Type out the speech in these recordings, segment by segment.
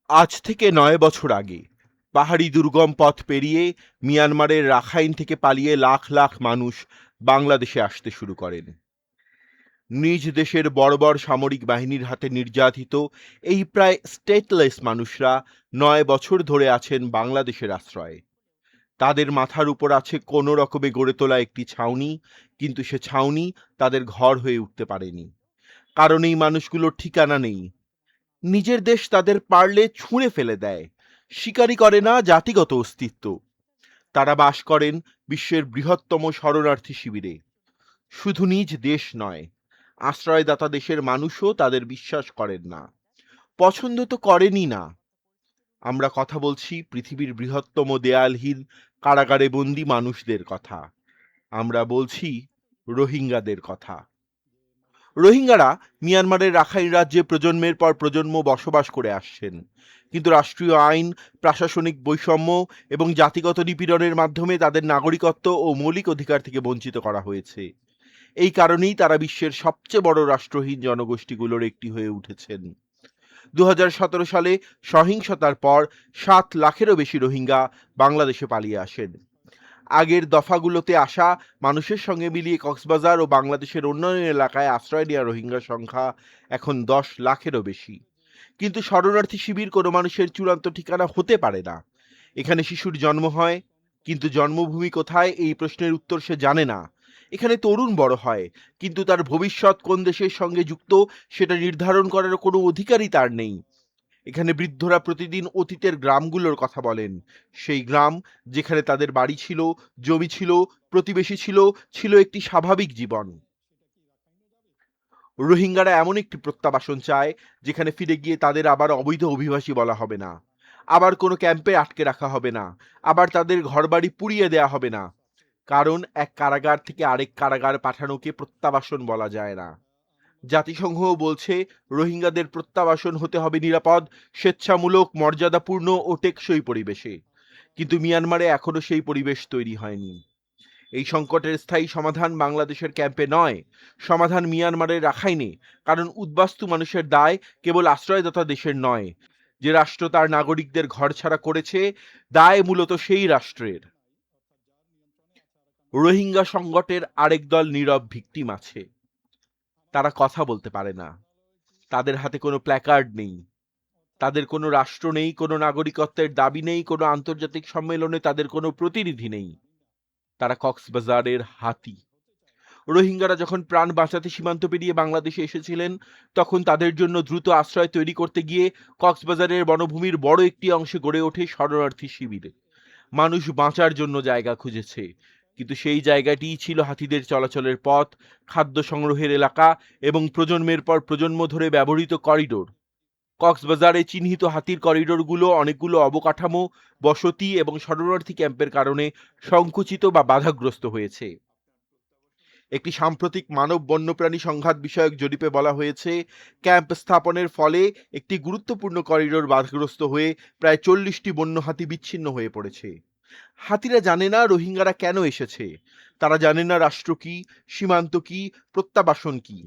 আজ থেকে ৯ বছর আগে পাহাড়ি দুর্গম পথ পেরিয়ে মিয়ানমারের রাখাইন থেকে পালিয়ে লাখ লাখ মানুষ বাংলাদেশে আসতে শুরু করেন। নিজ দেশের বর্বর সামরিক বাহিনীর হাতে নির্যাতিত এই প্রায় স্টেটলেস মানুষরা ৯ বছর ধরে আছেন বাংলাদেশের আশ্রয়ে। তাদের মাথার উপর আছে কোনো রকমে গড়ে তোলা একটি ছাউনি, কিন্তু সে ছাউনি তাদের ঘর হয়ে উঠতে পারেনি, কারণ এই মানুষগুলোর ঠিকানা নেই। নিজের দেশ তাদের পারলে ছুঁড়ে ফেলে দেয়, স্বীকারই করে না জাতিগত অস্তিত্ব। তারা বাস করেন বিশ্বের বৃহত্তম শরণার্থী শিবিরে। শুধু নিজ দেশ নয়, আশ্রয়দাতা দেশের মানুষও তাদের বিশ্বাস করেন না, পছন্দ তো করেনই না। আমরা কথা বলছি পৃথিবীর বৃহত্তম দেয়ালহীন কারাগারে বন্দী মানুষদের কথা। আমরা বলছি রোহিঙ্গাদের কথা। রোহিঙ্গারা মিয়ানমারের রাখাইন রাজ্যে প্রজন্মের পর প্রজন্ম বসবাস করে আসছেন, কিন্তু রাষ্ট্রীয় আইন, প্রশাসনিক বৈষম্য এবং জাতিগত নিপীড়নের মাধ্যমে তাদের নাগরিকত্ব ও মৌলিক অধিকার থেকে বঞ্চিত করা হয়েছে। এই কারণেই তারা বিশ্বের সবচেয়ে বড় রাষ্ট্রহীন জনগোষ্ঠীগুলোর একটি হয়ে উঠেছেন। ২০১৭ সালে সহিংসতার পর ৭ লাখেরও বেশি রোহিঙ্গা বাংলাদেশে পালিয়ে আসেন। আগের দফাগুলোতে আসা মানুষের সঙ্গে মিলিয়ে কক্সবাজার ও বাংলাদেশের অন্যান্য এলাকায় আশ্রয় নেওয়া রোহিঙ্গার সংখ্যা এখন ১০ লাখেরও বেশি। কিন্তু শরণার্থী শিবির কোনো মানুষের চূড়ান্ত ঠিকানা হতে পারে না। এখানে শিশুর জন্ম হয়, কিন্তু জন্মভূমি কোথায় এই প্রশ্নের উত্তর সে জানে না। এখানে তরুণ বড় হয়, কিন্তু তার ভবিষ্যৎ কোন দেশের সঙ্গে যুক্ত সেটা নির্ধারণ করার কোনো অধিকারই তার নেই। এখানে বৃদ্ধরা প্রতিদিন অতীতের গ্রামগুলোর কথা বলেন, সেই গ্রাম যেখানে তাদের বাড়ি ছিল, জমি ছিল, প্রতিবেশী ছিল, ছিল একটি স্বাভাবিক জীবন। রোহিঙ্গারা এমন একটি প্রত্যাবাসন চায় যেখানে ফিরে গিয়ে তাদের আবার অবৈধ অভিবাসী বলা হবে না, আবার কোনো ক্যাম্পে আটকে রাখা হবে না, আবার তাদের ঘরবাড়ি পুড়িয়ে দেয়া হবে না। কারণ এক কারাগার থেকে আরেক কারাগার পাঠানোকে প্রত্যাবাসন বলা যায় না। জাতিসংঘও বলছে রোহিঙ্গাদের প্রত্যাবাসন হতে হবে নিরাপদ, স্বেচ্ছামূলক, মর্যাদাপূর্ণ ও টেকসই পরিবেশে। কিন্তু মিয়ানমারে এখনো সেই পরিবেশ তৈরি হয়নি। এই সংকটের স্থায়ী সমাধান বাংলাদেশের ক্যাম্পে নয়, সমাধান মিয়ানমারের রাখাইনে। কারণ উদ্বাস্তু মানুষের দায় কেবল আশ্রয়দাতা দেশের নয়, যে রাষ্ট্র তার নাগরিকদের ঘরছাড়া করেছে, দায় মূলত সেই রাষ্ট্রের। রোহিঙ্গা সংকটের আরেক দল নীরব ভিকটিম আছে। তারা কথা বলতে পারে না, তাদের হাতে কোনো প্ল্যাকার্ড নেই, তাদের কোনো রাষ্ট্র নেই, কোনো নাগরিকত্বের দাবি নেই, কোনো আন্তর্জাতিক সম্মেলনে তাদের কোনো প্রতিনিধি নেই। তারা কক্সবাজারের হাতি। রোহিঙ্গারা যখন প্রাণ বাঁচাতে সীমান্ত পেরিয়ে বাংলাদেশে এসেছিলেন, তখন তাদের জন্য দ্রুত আশ্রয় তৈরি করতে গিয়ে কক্সবাজারের বনভূমির বড় একটি অংশে গড়ে ওঠে শরণার্থী শিবির। মানুষ বাঁচার জন্য জায়গা খুঁজেছে, কিন্তু সেই জায়গাটিই ছিল হাতিদের চলাচলের পথ, খাদ্য সংগ্রহের এলাকা এবং প্রজন্মের পর প্রজন্ম ধরে ব্যবহৃত করিডোর। কক্সবাজারে চিহ্নিত হাতির করিডোরগুলো অনেকগুলো অবকাঠামো, বসতি এবং শরণার্থী ক্যাম্পের কারণে সংকুচিত বা বাধাগ্রস্ত হয়েছে। একটি সাম্প্রতিক মানব বন্যপ্রাণী সংঘাত বিষয়ক জরিপে বলা হয়েছে, ক্যাম্প স্থাপনের ফলে একটি গুরুত্বপূর্ণ করিডোর বাধাগ্রস্ত হয়ে প্রায় ৪০টি বন্য হাতি বিচ্ছিন্ন হয়ে পড়েছে। হাতিরা জানে না রোহিঙ্গারা কেন এসেছে, তারা জানে না রাষ্ট্র কি, সীমান্ত কি, প্রত্যাবাসন কি।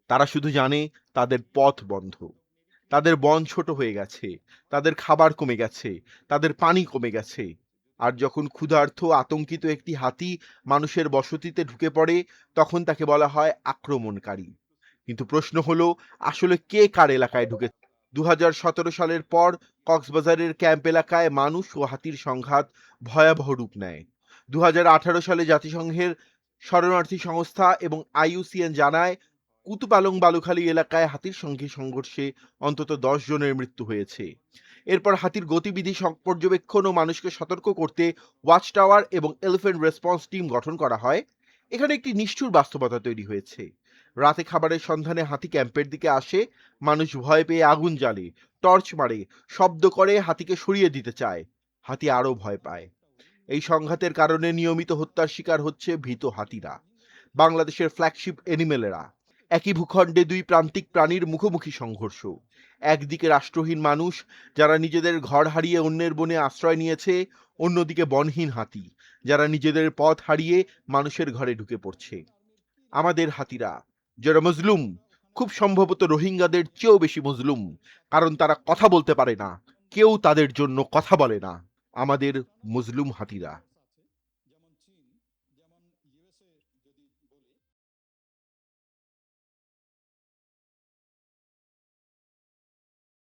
তারা শুধু জানে তাদের পথ বন্ধ, তাদের বন ছোট হয়ে গেছে, তাদের খাবার কমে গেছে, তাদের পানি কমে গেছে। আর যখন ক্ষুধার্ত আতঙ্কিত একটি হাতি মানুষের বসতিতে ঢুকে পড়ে, তখন তাকে বলা হয় আক্রমণকারী। কিন্তু প্রশ্ন হলো, আসলে কে কার এলাকায় ঢুকে? ২০১৭ সালের পর কক্সবাজারের ক্যাম্প এলাকায় মানুষ ও হাতির সংঘাত ভয়াবহ রূপ নেয়। ২০১৮ সালে জাতিসংঘের শরণার্থী সংস্থা এবং IUCN জানায়, কুতুপালং বালুখালী এলাকায় হাতির সঙ্গে সংঘর্ষে অন্তত ১০ জনের মৃত্যু হয়েছে। এরপর হাতির গতিবিধি পর্যবেক্ষণ ও মানুষকে সতর্ক করতে ওয়াচ টাওয়ার এবং এলিফ্যান্ট রেসপন্স টিম গঠন করা হয়। এখানে একটি নিষ্ঠুর বাস্তবতা তৈরি হয়েছে। রাতে খাবারের সন্ধানে হাতি ক্যাম্পের দিকে আসে, মানুষ ভয় পেয়ে আগুন জ্বালে, টর্চ মারে, শব্দ করে হাতিকে সরিয়ে দিতে চায়। হাতি আরো ভয় পায়। এই সংঘাতের কারণে নিয়মিত হত্যার শিকার হচ্ছে ভীত হাতিরা, বাংলাদেশের ফ্ল্যাগশিপ এনিমেলেরা। একই ভূখণ্ডে দুই প্রান্তিক প্রাণীর মুখোমুখি সংঘর্ষ। একদিকে রাষ্ট্রহীন মানুষ যারা নিজেদের ঘর হারিয়ে অন্যের বনে আশ্রয় নিয়েছে, অন্যদিকে বনহীন হাতি যারা নিজেদের পথ হারিয়ে মানুষের ঘরে ঢুকে পড়ছে। আমাদের হাতিরা, যারা মজলুম, খুব সম্ভবত রোহিঙ্গাদের চেয়েও বেশি মজলুম, কারণ তারা কথা বলতে পারে না, কেউ তাদের জন্য কথা বলে না। আমাদের মজলুম হাতিরা।